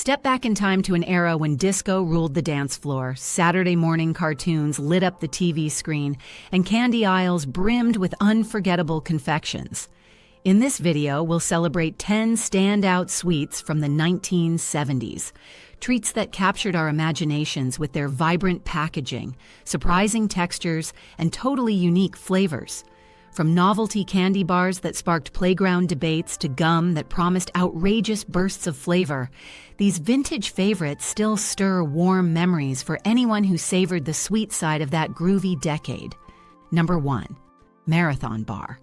Step back in time to an era when disco ruled the dance floor, Saturday morning cartoons lit up the TV screen, and candy aisles brimmed with unforgettable confections. In this video, we'll celebrate 10 standout sweets from the 1970s. Treats that captured our imaginations with their vibrant packaging, surprising textures, and totally unique flavors. From novelty candy bars that sparked playground debates to gum that promised outrageous bursts of flavor, these vintage favorites still stir warm memories for anyone who savored the sweet side of that groovy decade. Number 1. Marathon Bar.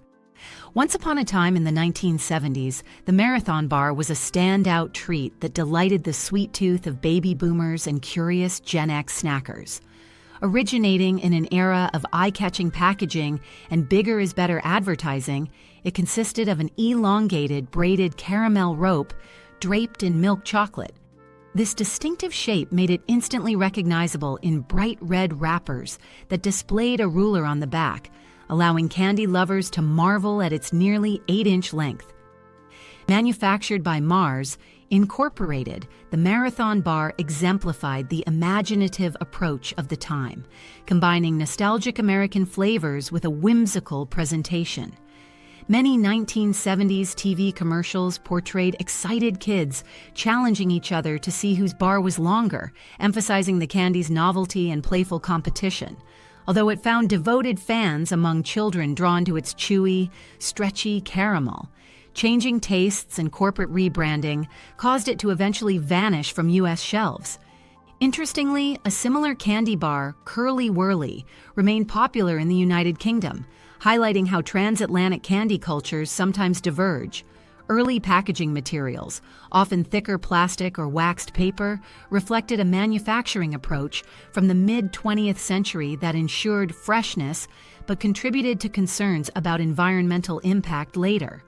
Once upon a time in the 1970s, the Marathon Bar was a standout treat that delighted the sweet tooth of baby boomers and curious Gen X snackers. Originating in an era of eye-catching packaging and bigger is better advertising, it consisted of an elongated, braided caramel rope draped in milk chocolate. This distinctive shape made it instantly recognizable in bright red wrappers that displayed a ruler on the back, allowing candy lovers to marvel at its nearly 8-inch length. Manufactured by Mars, Incorporated, the Marathon Bar exemplified the imaginative approach of the time, combining nostalgic American flavors with a whimsical presentation. Many 1970s TV commercials portrayed excited kids challenging each other to see whose bar was longer, emphasizing the candy's novelty and playful competition. Although it found devoted fans among children drawn to its chewy, stretchy caramel, changing tastes and corporate rebranding caused it to eventually vanish from U.S. shelves. Interestingly, a similar candy bar, Curly Wurly, remained popular in the United Kingdom, highlighting how transatlantic candy cultures sometimes diverge. Early packaging materials, often thicker plastic or waxed paper, reflected a manufacturing approach from the mid-20th century that ensured freshness but contributed to concerns about environmental impact later.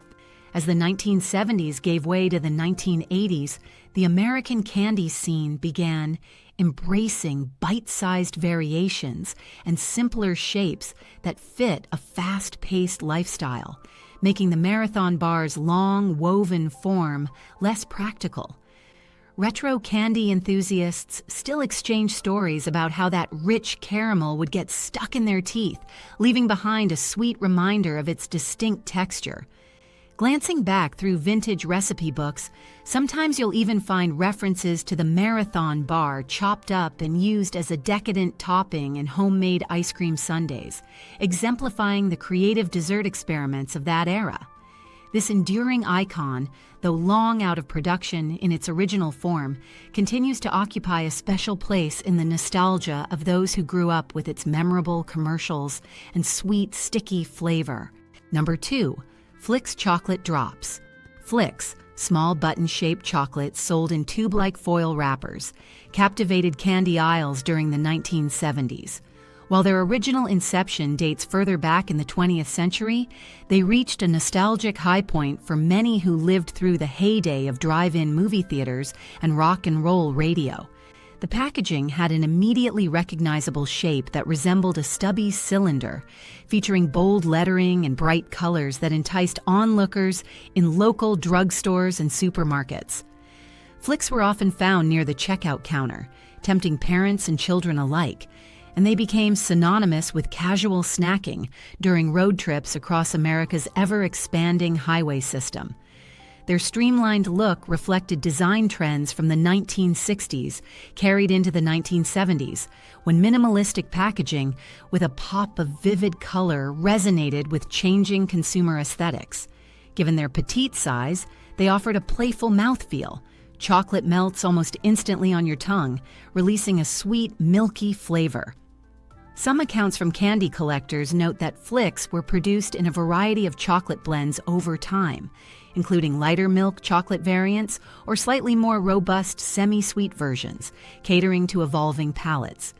As the 1970s gave way to the 1980s, the American candy scene began embracing bite-sized variations and simpler shapes that fit a fast-paced lifestyle, making the Marathon Bar's long, woven form less practical. Retro candy enthusiasts still exchange stories about how that rich caramel would get stuck in their teeth, leaving behind a sweet reminder of its distinct texture. Glancing back through vintage recipe books, sometimes you'll even find references to the Marathon Bar chopped up and used as a decadent topping in homemade ice cream sundaes, exemplifying the creative dessert experiments of that era. This enduring icon, though long out of production in its original form, continues to occupy a special place in the nostalgia of those who grew up with its memorable commercials and sweet, sticky flavor. Number 2. Flicks Chocolate Drops. Flicks, small button-shaped chocolates sold in tube-like foil wrappers, captivated candy aisles during the 1970s. While their original inception dates further back in the 20th century, they reached a nostalgic high point for many who lived through the heyday of drive-in movie theaters and rock and roll radio. The packaging had an immediately recognizable shape that resembled a stubby cylinder, featuring bold lettering and bright colors that enticed onlookers in local drugstores and supermarkets. Flicks were often found near the checkout counter, tempting parents and children alike, and they became synonymous with casual snacking during road trips across America's ever-expanding highway system. Their streamlined look reflected design trends from the 1960s, carried into the 1970s, when minimalistic packaging with a pop of vivid color resonated with changing consumer aesthetics. Given their petite size, they offered a playful mouthfeel. Chocolate melts almost instantly on your tongue, releasing a sweet, milky flavor. Some accounts from candy collectors note that Flicks were produced in a variety of chocolate blends over time, including lighter milk chocolate variants or slightly more robust semi-sweet versions, catering to evolving palates.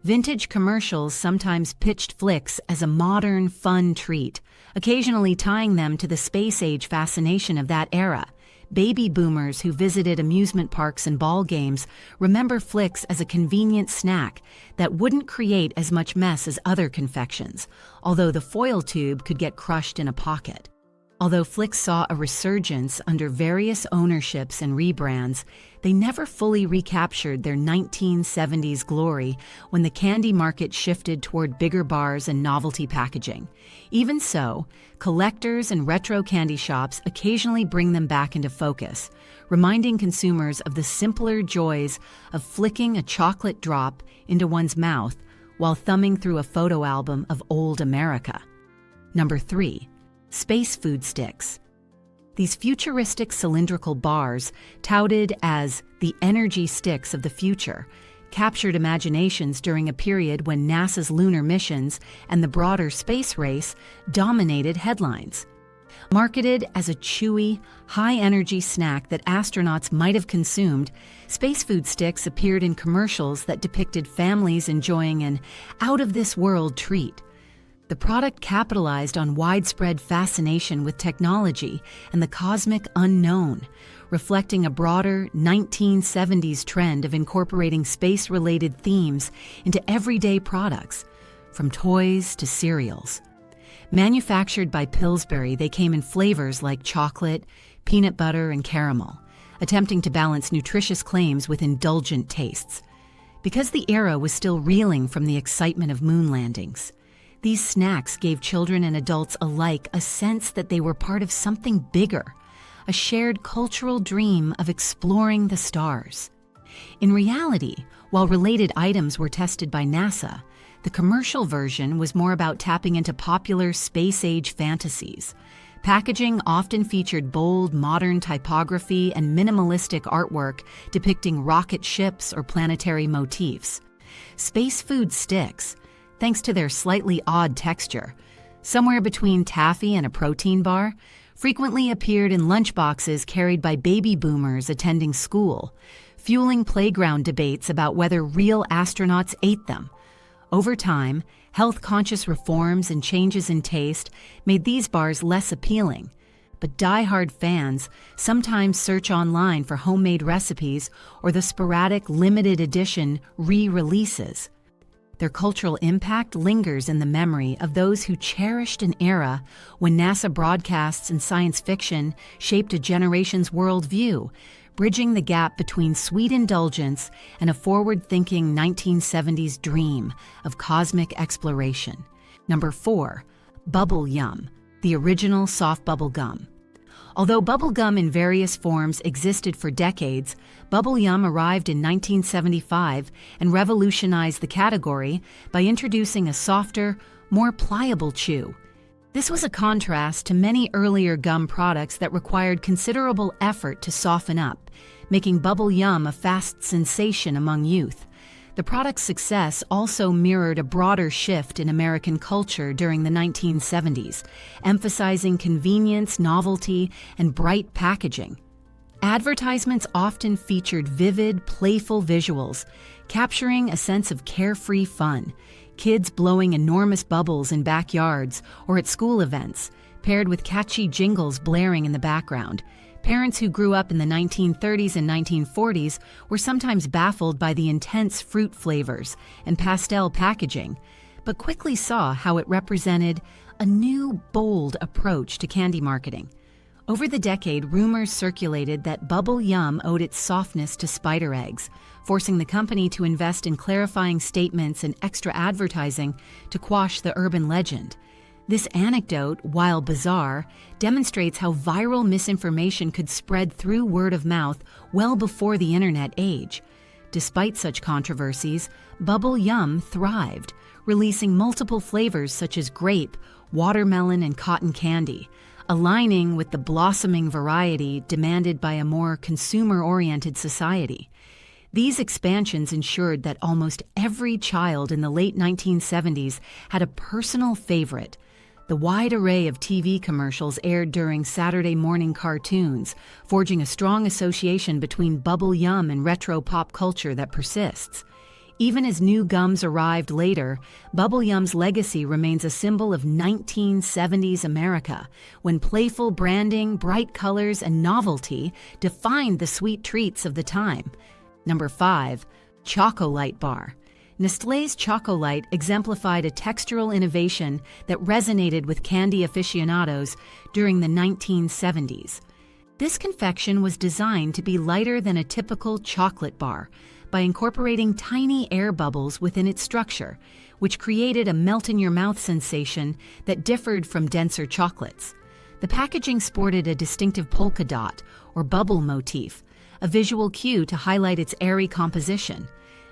Vintage commercials sometimes pitched Flicks as a modern, fun treat, occasionally tying them to the space-age fascination of that era. Baby boomers who visited amusement parks and ball games remember Flicks as a convenient snack that wouldn't create as much mess as other confections, although the foil tube could get crushed in a pocket. Although flicks saw a resurgence under various ownerships and rebrands, they never fully recaptured their 1970s glory when the candy market shifted toward bigger bars and novelty packaging. Even so, collectors and retro candy shops occasionally bring them back into focus, reminding consumers of the simpler joys of flicking a chocolate drop into one's mouth while thumbing through a photo album of old America. Number 3. Space food sticks. These futuristic cylindrical bars, touted as the energy sticks of the future, captured imaginations during a period when NASA's lunar missions and the broader space race dominated headlines. Marketed as a chewy, high-energy snack that astronauts might have consumed, space food sticks appeared in commercials that depicted families enjoying an out-of-this-world treat. The product capitalized on widespread fascination with technology and the cosmic unknown, reflecting a broader 1970s trend of incorporating space-related themes into everyday products, from toys to cereals. Manufactured by Pillsbury, they came in flavors like chocolate, peanut butter, and caramel, attempting to balance nutritious claims with indulgent tastes. Because the era was still reeling from the excitement of moon landings, these snacks gave children and adults alike a sense that they were part of something bigger, a shared cultural dream of exploring the stars. In reality, while related items were tested by NASA, the commercial version was more about tapping into popular space-age fantasies. Packaging often featured bold, modern typography and minimalistic artwork depicting rocket ships or planetary motifs. Space food sticks, thanks to their slightly odd texture, somewhere between taffy and a protein bar, frequently appeared in lunchboxes carried by baby boomers attending school, fueling playground debates about whether real astronauts ate them. Over time, health-conscious reforms and changes in taste made these bars less appealing, but die-hard fans sometimes search online for homemade recipes or the sporadic limited edition re-releases. Their cultural impact lingers in the memory of those who cherished an era when NASA broadcasts and science fiction shaped a generation's worldview, bridging the gap between sweet indulgence and a forward-thinking 1970s dream of cosmic exploration. Number 4. Bubble Yum, the original soft bubble gum. Although bubble gum in various forms existed for decades, Bubble Yum arrived in 1975 and revolutionized the category by introducing a softer, more pliable chew. This was a contrast to many earlier gum products that required considerable effort to soften up, making Bubble Yum a fast sensation among youth. The product's success also mirrored a broader shift in American culture during the 1970s, emphasizing convenience, novelty, and bright packaging. Advertisements often featured vivid, playful visuals, capturing a sense of carefree fun, kids blowing enormous bubbles in backyards or at school events, paired with catchy jingles blaring in the background. Parents who grew up in the 1930s and 1940s were sometimes baffled by the intense fruit flavors and pastel packaging, but quickly saw how it represented a new, bold approach to candy marketing. Over the decade, rumors circulated that Bubble Yum owed its softness to spider eggs, forcing the company to invest in clarifying statements and extra advertising to quash the urban legend. This anecdote, while bizarre, demonstrates how viral misinformation could spread through word of mouth well before the internet age. Despite such controversies, Bubble Yum thrived, releasing multiple flavors such as grape, watermelon, and cotton candy, aligning with the blossoming variety demanded by a more consumer-oriented society. These expansions ensured that almost every child in the late 1970s had a personal favorite. The wide array of TV commercials aired during Saturday morning cartoons, forging a strong association between Bubble Yum and retro pop culture that persists. Even as new gums arrived later, Bubble Yum's legacy remains a symbol of 1970s America, when playful branding, bright colors, and novelty defined the sweet treats of the time. Number 5. Chocolite Bar. Nestlé's Chocolite exemplified a textural innovation that resonated with candy aficionados during the 1970s. This confection was designed to be lighter than a typical chocolate bar by incorporating tiny air bubbles within its structure, which created a melt-in-your-mouth sensation that differed from denser chocolates. The packaging sported a distinctive polka dot, or bubble motif, a visual cue to highlight its airy composition.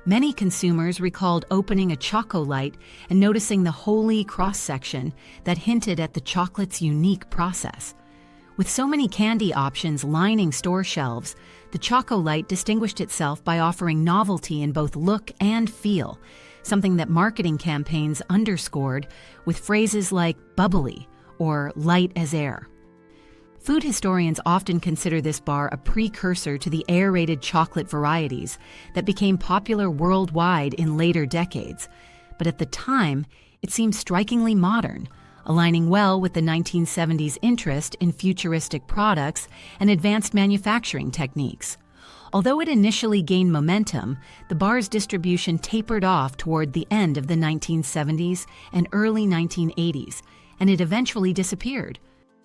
Many consumers recalled opening a Chocolite and noticing the holy cross-section that hinted at the chocolate's unique process. With so many candy options lining store shelves, the Chocolite distinguished itself by offering novelty in both look and feel, something that marketing campaigns underscored with phrases like bubbly or light as air. Food historians often consider this bar a precursor to the aerated chocolate varieties that became popular worldwide in later decades, but at the time, it seemed strikingly modern, aligning well with the 1970s interest in futuristic products and advanced manufacturing techniques. Although it initially gained momentum, the bar's distribution tapered off toward the end of the 1970s and early 1980s, and it eventually disappeared.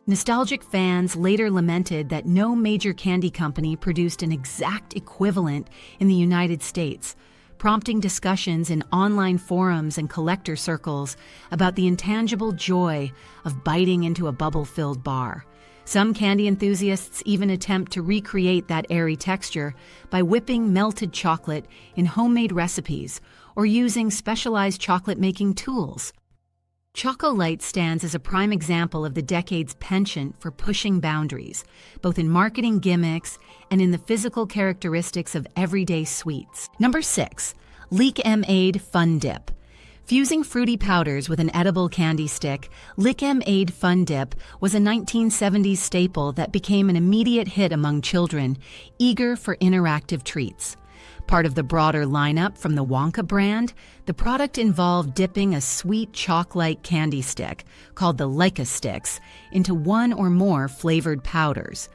Nostalgic fans later lamented that no major candy company produced an exact equivalent in the United States, prompting discussions in online forums and collector circles about the intangible joy of biting into a bubble-filled bar. Some candy enthusiasts even attempt to recreate that airy texture by whipping melted chocolate in homemade recipes or using specialized chocolate-making tools. Chocolite stands as a prime example of the decade's penchant for pushing boundaries, both in marketing gimmicks and in the physical characteristics of everyday sweets. Number 6. Lickm A Fun Dip. Fusing fruity powders with an edible candy stick, Lickm A Fun Dip was a 1970s staple that became an immediate hit among children, eager for interactive treats. Part of the broader lineup from the Wonka brand, the product involved dipping a sweet chalk-like candy stick, called the Leica sticks, into one or more flavored powders.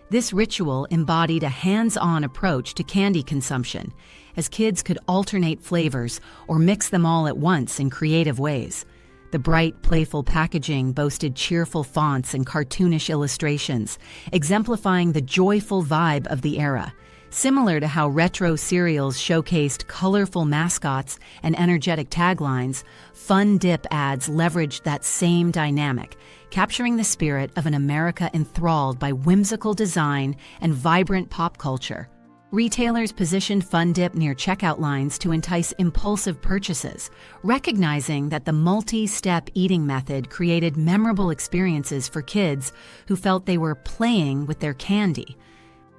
This ritual embodied a hands-on approach to candy consumption, as kids could alternate flavors or mix them all at once in creative ways. The bright, playful packaging boasted cheerful fonts and cartoonish illustrations, exemplifying the joyful vibe of the era. Similar to how retro cereals showcased colorful mascots and energetic taglines, Fun Dip ads leveraged that same dynamic, capturing the spirit of an America enthralled by whimsical design and vibrant pop culture. Retailers positioned Fun Dip near checkout lines to entice impulsive purchases, recognizing that the multi-step eating method created memorable experiences for kids who felt they were playing with their candy.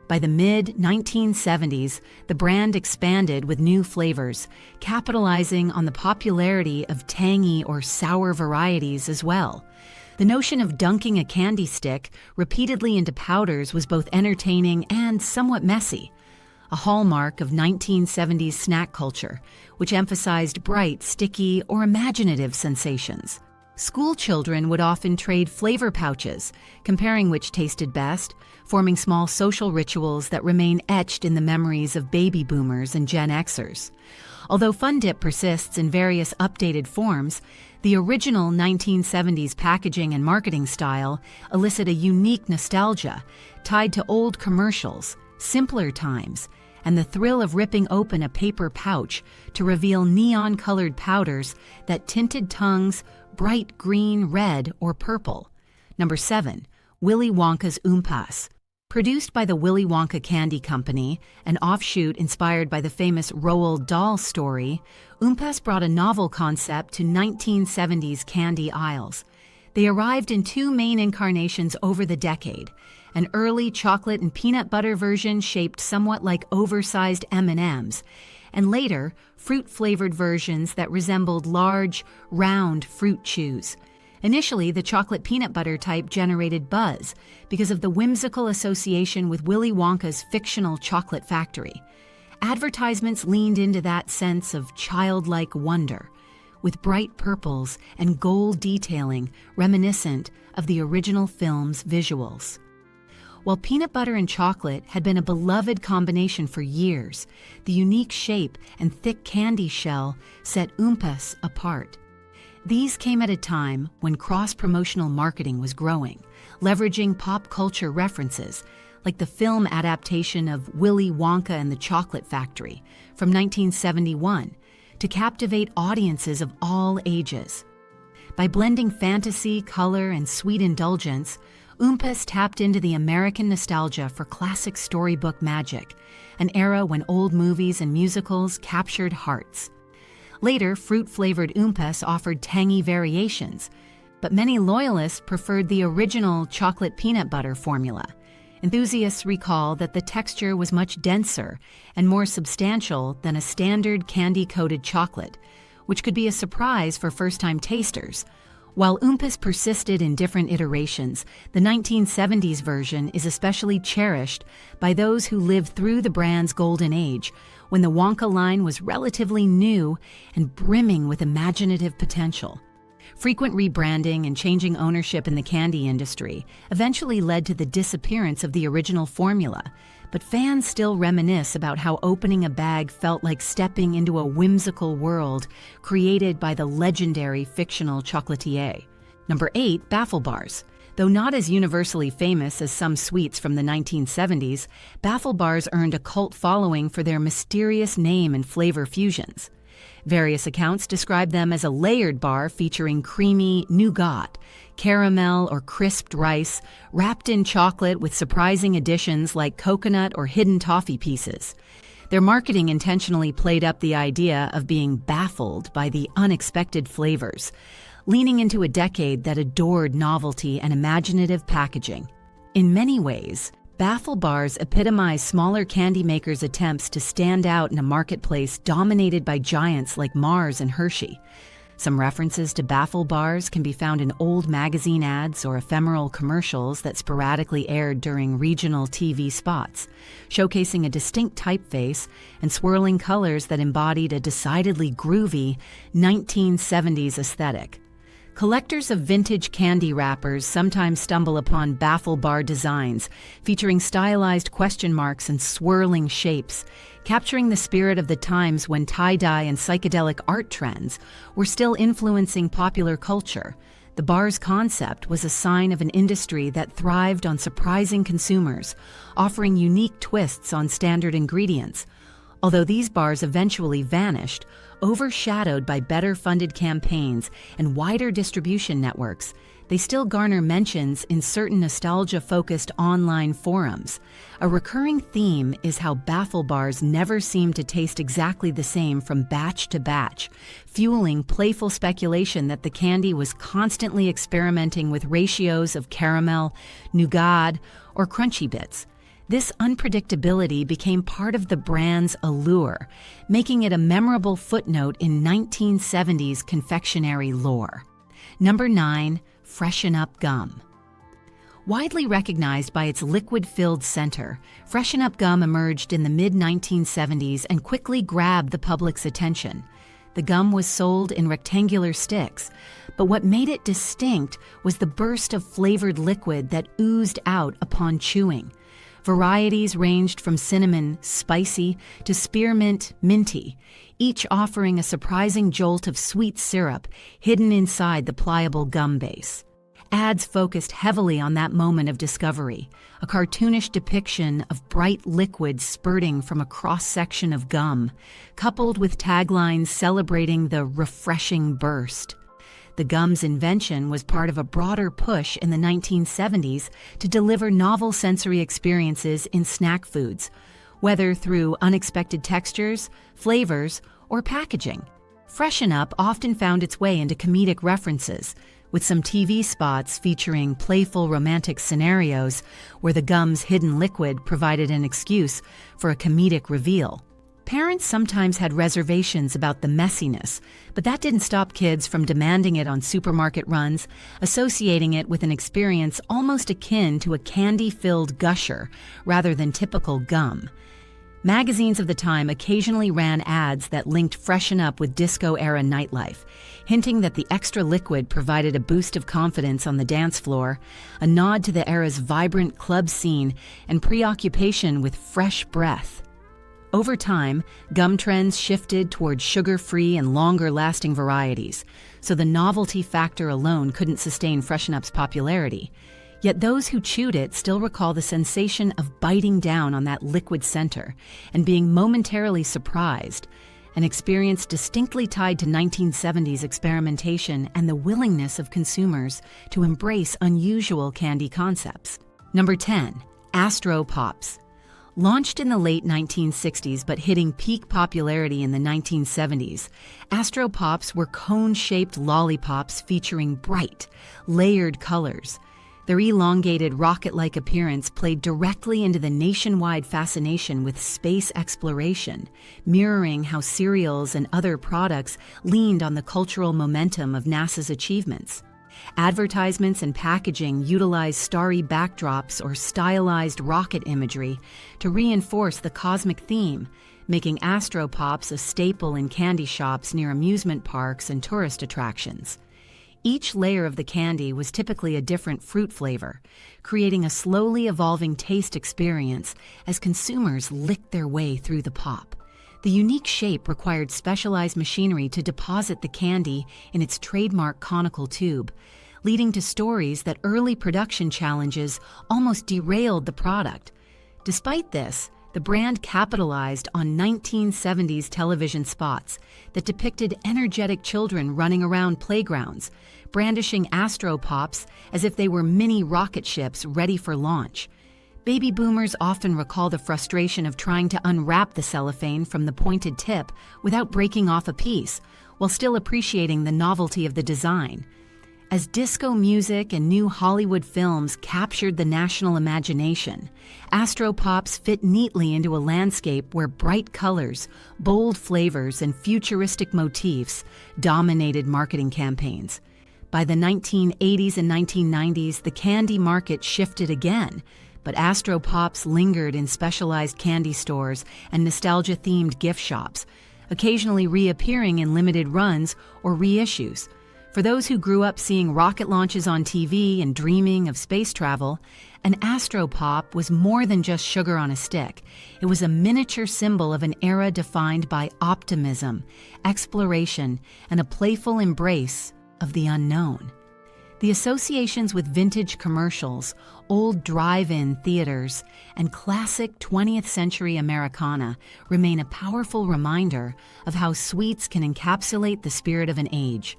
By the mid-1970s, the brand expanded with new flavors, capitalizing on the popularity of tangy or sour varieties as well. The notion of dunking a candy stick repeatedly into powders was both entertaining and somewhat messy, a hallmark of 1970s snack culture, which emphasized bright, sticky, or imaginative sensations. School children would often trade flavor pouches, comparing which tasted best, forming small social rituals that remain etched in the memories of baby boomers and Gen Xers. Although Fun Dip persists in various updated forms, the original 1970s packaging and marketing style elicit a unique nostalgia tied to old commercials, simpler times, and the thrill of ripping open a paper pouch to reveal neon-colored powders that tinted tongues bright green, red, or purple. Number 7. Willy Wonka's Oompas. Produced by the Willy Wonka Candy Company, an offshoot inspired by the famous Roald Dahl story, Oompas brought a novel concept to 1970s candy aisles. They arrived in two main incarnations over the decade, an early chocolate and peanut butter version shaped somewhat like oversized M&Ms, and later, fruit-flavored versions that resembled large, round fruit chews. Initially, the chocolate peanut butter type generated buzz because of the whimsical association with Willy Wonka's fictional chocolate factory. Advertisements leaned into that sense of childlike wonder, with bright purples and gold detailing reminiscent of the original film's visuals. While peanut butter and chocolate had been a beloved combination for years, the unique shape and thick candy shell set Oompas apart. These came at a time when cross-promotional marketing was growing, leveraging pop culture references, like the film adaptation of Willy, Wonka and the Chocolate Factory from 1971, to captivate audiences of all ages. By blending fantasy, color, and sweet indulgence, Oompas tapped into the American nostalgia for classic storybook magic, an era when old movies and musicals captured hearts. Later, fruit-flavored Oompas offered tangy variations, but many loyalists preferred the original chocolate peanut butter formula. Enthusiasts recall that the texture was much denser and more substantial than a standard candy-coated chocolate, which could be a surprise for first-time tasters. While Oompas persisted in different iterations, the 1970s version is especially cherished by those who lived through the brand's golden age, when the Wonka line was relatively new and brimming with imaginative potential. Frequent rebranding and changing ownership in the candy industry eventually led to the disappearance of the original formula, but fans still reminisce about how opening a bag felt like stepping into a whimsical world created by the legendary fictional chocolatier. Number 8, Baffle Bars. Though not as universally famous as some sweets from the 1970s, Baffle Bars earned a cult following for their mysterious name and flavor fusions. Various accounts describe them as a layered bar featuring creamy nougat, caramel or crisped rice, wrapped in chocolate with surprising additions like coconut or hidden toffee pieces. Their marketing intentionally played up the idea of being baffled by the unexpected flavors, leaning into a decade that adored novelty and imaginative packaging. In many ways, Baffle Bars epitomize smaller candy makers' attempts to stand out in a marketplace dominated by giants like Mars and Hershey. Some references to Baffle Bars can be found in old magazine ads or ephemeral commercials that sporadically aired during regional TV spots, showcasing a distinct typeface and swirling colors that embodied a decidedly groovy 1970s aesthetic. Collectors of vintage candy wrappers sometimes stumble upon Baffle Bar designs featuring stylized question marks and swirling shapes, capturing the spirit of the times when tie-dye and psychedelic art trends were still influencing popular culture. The bar's concept was a sign of an industry that thrived on surprising consumers, offering unique twists on standard ingredients. Although these bars eventually vanished, overshadowed by better-funded campaigns and wider distribution networks, they still garner mentions in certain nostalgia-focused online forums. A recurring theme is how Baffle Bars never seem to taste exactly the same from batch to batch, fueling playful speculation that the candy was constantly experimenting with ratios of caramel, nougat, or crunchy bits. This unpredictability became part of the brand's allure, making it a memorable footnote in 1970s confectionery lore. Number 9, Freshen Up Gum. Widely recognized by its liquid-filled center, Freshen Up Gum emerged in the mid-1970s and quickly grabbed the public's attention. The gum was sold in rectangular sticks, but what made it distinct was the burst of flavored liquid that oozed out upon chewing. Varieties ranged from cinnamon, spicy, to spearmint, minty, each offering a surprising jolt of sweet syrup hidden inside the pliable gum base. Ads focused heavily on that moment of discovery, a cartoonish depiction of bright liquid spurting from a cross-section of gum, coupled with taglines celebrating the refreshing burst. The gum's invention was part of a broader push in the 1970s to deliver novel sensory experiences in snack foods, whether through unexpected textures, flavors, or packaging. Freshen Up often found its way into comedic references, with some TV spots featuring playful romantic scenarios where the gum's hidden liquid provided an excuse for a comedic reveal. Parents sometimes had reservations about the messiness, but that didn't stop kids from demanding it on supermarket runs, associating it with an experience almost akin to a candy-filled gusher rather than typical gum. Magazines of the time occasionally ran ads that linked Freshen Up with disco-era nightlife, hinting that the extra liquid provided a boost of confidence on the dance floor, a nod to the era's vibrant club scene, and preoccupation with fresh breath. Over time, gum trends shifted toward sugar-free and longer-lasting varieties, so the novelty factor alone couldn't sustain Freshen Up's popularity. Yet those who chewed it still recall the sensation of biting down on that liquid center and being momentarily surprised, an experience distinctly tied to 1970s experimentation and the willingness of consumers to embrace unusual candy concepts. Number 10. Astro Pops. Launched in the late 1960s but hitting peak popularity in the 1970s, Astro Pops were cone-shaped lollipops featuring bright, layered colors. Their elongated, rocket-like appearance played directly into the nationwide fascination with space exploration, mirroring how cereals and other products leaned on the cultural momentum of NASA's achievements. Advertisements and packaging utilized starry backdrops or stylized rocket imagery to reinforce the cosmic theme, making Astro Pops a staple in candy shops near amusement parks and tourist attractions. Each layer of the candy was typically a different fruit flavor, creating a slowly evolving taste experience as consumers licked their way through the pop. The unique shape required specialized machinery to deposit the candy in its trademark conical tube, leading to stories that early production challenges almost derailed the product. Despite this, the brand capitalized on 1970s television spots that depicted energetic children running around playgrounds, brandishing Astro Pops as if they were mini rocket ships ready for launch. Baby boomers often recall the frustration of trying to unwrap the cellophane from the pointed tip without breaking off a piece, while still appreciating the novelty of the design. As disco music and new Hollywood films captured the national imagination, Astro Pops fit neatly into a landscape where bright colors, bold flavors, and futuristic motifs dominated marketing campaigns. By the 1980s and 1990s, the candy market shifted again, but Astro Pops lingered in specialized candy stores and nostalgia-themed gift shops, occasionally reappearing in limited runs or reissues. For those who grew up seeing rocket launches on TV and dreaming of space travel, an Astro Pop was more than just sugar on a stick. It was a miniature symbol of an era defined by optimism, exploration, and a playful embrace of the unknown. The associations with vintage commercials, old drive-in theaters, and classic 20th century Americana remain a powerful reminder of how sweets can encapsulate the spirit of an age.